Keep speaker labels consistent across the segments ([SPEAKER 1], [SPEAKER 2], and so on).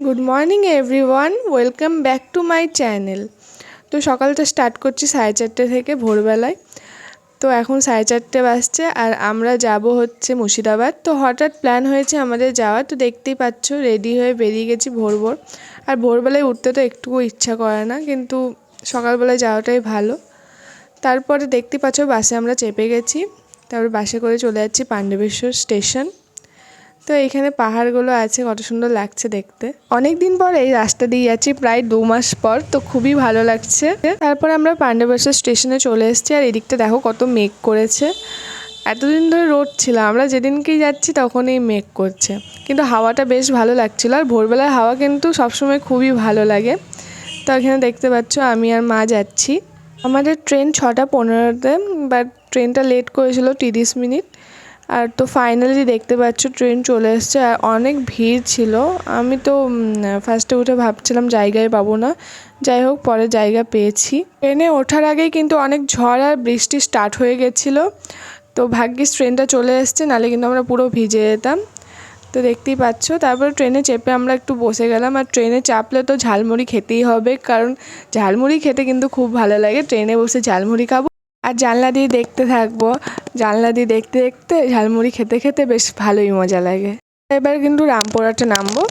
[SPEAKER 1] Good morning everyone, welcome back to my channel. তো সকালটা start করছি 4:30 থেকে ভোরবেলায়। তো এখন 4:30 বাজছে আর আমরা যাব হচ্ছে মুর্শিদাবাদ। তো হঠাৎ প্ল্যান হয়েছে আমাদের যাওয়ার। তো দেখতেই পাচ্ছ রেডি হয়ে বেরিয়ে গেছি ভোর ভোর। আর ভোরবেলায় উঠতে তো একটুকু ইচ্ছা করে না, কিন্তু সকালবেলায় যাওয়াটাই ভালো। তারপরে দেখতে পাচ্ছ বাসে আমরা চেপে গেছি। তারপর বাসে করে চলে যাচ্ছি পাণ্ডবেশ্বর স্টেশন। তো এইখানে পাহাড়গুলো আছে, কত সুন্দর লাগছে দেখতে। অনেক দিন পর এই রাস্তা দিয়ে যাচ্ছি, প্রায় 2 মাস পর। তো খুবই ভালো লাগছে। তারপর আমরা পাণ্ডবেশ্বর স্টেশনে চলে এসেছি। আর এদিকটা দেখো কত মেঘ করেছে। এতদিন ধরে রোদ ছিল, আমরা যেদিনকেই যাচ্ছি তখনই মেঘ করছে, কিন্তু হাওয়াটা বেশ ভালো লাগছিল। আর ভোরবেলার হাওয়া কিন্তু সবসময় খুবই ভালো লাগে। তো এখানে দেখতে পাচ্ছ আমি আর মা যাচ্ছি। আমাদের ট্রেন 6:15-তে, বাট ট্রেনটা লেট করেছিল 30 মিনিট। আর তো ফাইনালি দেখতে পাচ্ছ ট্রেন চলে এসছে। আর অনেক ভিড় ছিল। আমি তো ফার্স্টে উঠে ভাবছিলাম জায়গায় পাবো না, যাই হোক পরে জায়গা পেয়েছি। ট্রেনে ওঠার আগেই কিন্তু অনেক ঝড় আর বৃষ্টি স্টার্ট হয়ে গেছিলো। তো ভাগ্যিস ট্রেনটা চলে এসছে, নাহলে কিন্তু আমরা পুরো ভিজে যেতাম। তো দেখতেই পাচ্ছ। তারপর ট্রেনে চেপে আমরা একটু বসে গেলাম। আর ট্রেনে চাপলে তো ঝালমুড়ি খেতেই হবে, কারণ ঝালমুড়ি খেতে কিন্তু খুব ভালো লাগে। ট্রেনে বসে ঝালমুড়ি খাবো আর জানলা দিয়ে দেখতে থাকবো। জানলা দিয়ে দেখতে দেখতে ঝালমুড়ি খেতে খেতে বেশ ভালোই মজা লাগে। এবার কিন্তু রামপুরহাটে নামবো।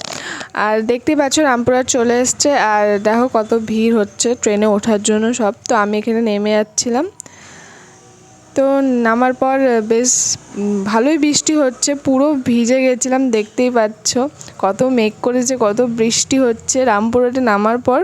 [SPEAKER 1] আর দেখতেই পাচ্ছ রামপুরহাট চলে এসছে। আর দেখো কত ভিড় হচ্ছে ট্রেনে ওঠার জন্য সব। তো আমি এখানে নেমে যাচ্ছিলাম। তো নামার পর বেশ ভালোই বৃষ্টি হচ্ছে, পুরো ভিজে গেছিলাম। দেখতেই পাচ্ছ কত মেঘ করেছে, কত বৃষ্টি হচ্ছে রামপুরহাটে নামার পর।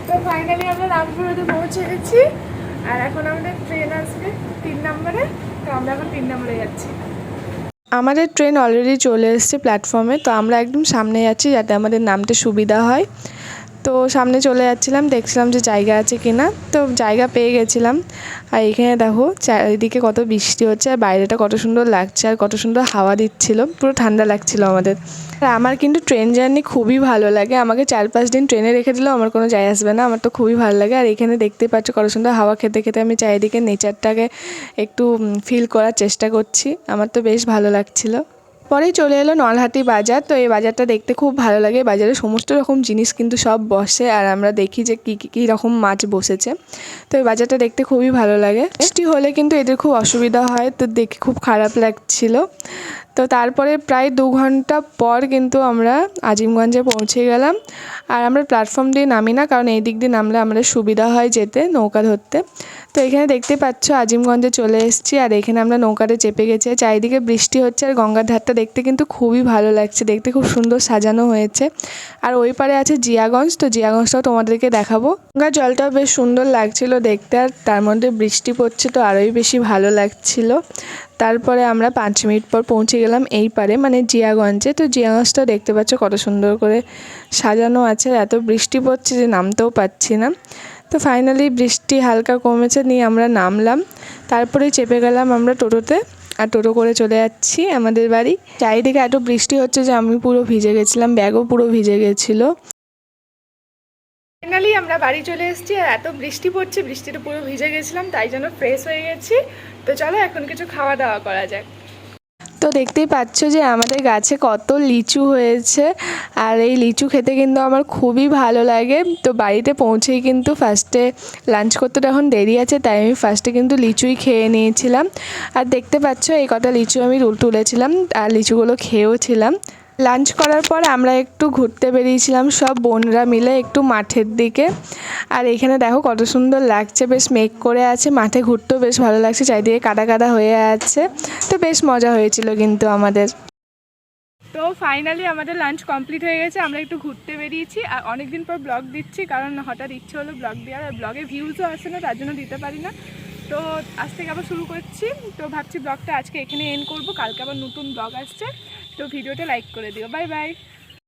[SPEAKER 1] তো ফাইনালি আমরা রামপুরহাটে পৌঁছে গেছি। আর এখন আমাদের ট্রেন আসবে 3 নম্বরে। তো আমরা এখন 3 নম্বরে যাচ্ছি। আমাদের ট্রেন অলরেডি চলে এসেছে প্ল্যাটফর্মে। তো আমরা একদম সামনে যাচ্ছি, যাতে আমাদের নামতে সুবিধা হয়। তো সামনে চলে যাচ্ছিলাম, দেখছিলাম যে জায়গা আছে কিনা। তো জায়গা পেয়ে গেছিলাম। আর এখানে দেখো চারিদিকে কত বৃষ্টি হচ্ছে, আর বাইরেটা কত সুন্দর লাগছে, আর কত সুন্দর হাওয়া দিচ্ছিল, পুরো ঠান্ডা লাগছিল আমাদের। আর আমার কিন্তু ট্রেন জার্নি খুবই ভালো লাগে। আমাকে 4-5 দিন ট্রেনে রেখে দিলেও আমার কোনো যায় আসবে না, আমার তো খুবই ভালো লাগে। আর এখানে দেখতে পাচ্ছ কত সুন্দর হাওয়া খেতে খেতে আমি চারিদিকে নেচারটাকে একটু ফিল করার চেষ্টা করছি। আমার তো বেশ ভালো লাগছিল। পরেই চলে এলো নলহাটি বাজার। তো এই বাজারটা দেখতে খুব ভালো লাগে। বাজারে সমস্ত রকম জিনিস কিন্তু সব বসে, আর আমরা দেখি যে কী রকম মাছ বসেছে। তো এই বাজারটা দেখতে খুবই ভালো লাগে। বৃষ্টি হলে কিন্তু এদের খুব অসুবিধা হয়, তো দেখে খুব খারাপ লাগছিল। তো তারপরে প্রায় 2 ঘন্টা পর কিন্তু আমরা আজিমগঞ্জে পৌঁছে গেলাম। আর আমরা প্ল্যাটফর্ম দিয়ে নামি না, কারণ এই দিক দিয়ে নামলে আমাদের সুবিধা হয় যেতে, নৌকা ধরতে। তো এখানে দেখতে পাচ্ছ আজিমগঞ্জে চলে এসেছি। আর এখানে আমরা নৌকাতে চেপে গেছি। চারিদিকে বৃষ্টি হচ্ছে, আর গঙ্গার ধারটা দেখতে কিন্তু খুবই ভালো লাগছে। দেখতে খুব সুন্দর সাজানো হয়েছে। আর ওই পারে আছে জিয়াগঞ্জ। তো জিয়াগঞ্জটাও তোমাদেরকে দেখাবো। গঙ্গার জলটাও বেশ সুন্দর লাগছিল দেখতে, আর তার মধ্যে বৃষ্টি পড়ছে, তো আরোই বেশি ভালো লাগছিল। তারপরে আমরা 5 মিনিট পর পৌঁছে গেলাম এই পারে, মানে জিয়াগঞ্জে। তো জিয়াগঞ্জটাও দেখতে পাচ্ছ কত সুন্দর করে সাজানো আছে। এত বৃষ্টি পড়ছে যে নামতেও পাচ্ছি না। তো ফাইনালি বৃষ্টি হালকা কমেছে, নিয়ে আমরা নামলাম। তারপরে চেপে গেলাম আমরা টোটোতে। আর টোটো করে চলে যাচ্ছি আমাদের বাড়ি। চারিদিকে এত বৃষ্টি হচ্ছে যে আমি পুরো ভিজে গেছিলাম, ব্যাগও পুরো ভিজে গেছিলো। ফাইনালি আমরা বাড়ি চলে এসেছি। আর এত বৃষ্টি পড়ছে, বৃষ্টিতে পুরো ভিজে গেছিলাম, তাই জন্য ফ্রেশ হয়ে গেছি। তো চলো এখন কিছু খাওয়া দাওয়া করা যাক। তো দেখতেই পাচ্ছ যে আমাদের গাছে কত লিচু হয়েছে। আর এই লিচু খেতে কিন্তু আমার খুবই ভালো লাগে। তো বাড়িতে পৌঁছেই কিন্তু ফার্স্টে লাঞ্চ করতে তখন দেরি আছে, তাই আমি ফার্স্টে কিন্তু লিচুই খেয়ে নিয়েছিলাম। আর দেখতে পাচ্ছ এই কটা লিচু আমি তুলেছিলাম, আর লিচুগুলো খেয়েও ছিলাম। লাঞ্চ করার পর আমরা একটু ঘুরতে বেরিয়েছিলাম সব বোনরা মিলে একটু মাঠের দিকে। আর এখানে দেখো কত সুন্দর লাগছে, বেশ মেঘ করে আছে, মাঠে ঘুরতেও বেশ ভালো লাগছে, চারিদিকে কাদা কাদা হয়ে আছে। তো বেশ মজা হয়েছিল কিন্তু আমাদের। তো ফাইনালি আমাদের লাঞ্চ কমপ্লিট হয়ে গেছে, আমরা একটু ঘুরতে বেরিয়েছি। আর অনেকদিন পর ব্লগ দিচ্ছি, কারণ হঠাৎ ইচ্ছে হলো ব্লগ দেওয়ার। আর ব্লগে ভিউজও আসে না, তার জন্য দিতে পারি না। তো আজ থেকে আবার শুরু করছি। তো ভাবছি ব্লগটা আজকে এখানে এন্ড করবো, কালকে আবার নতুন ব্লগ আসছে। তো ভিডিওটা লাইক করে দিও। Bye bye.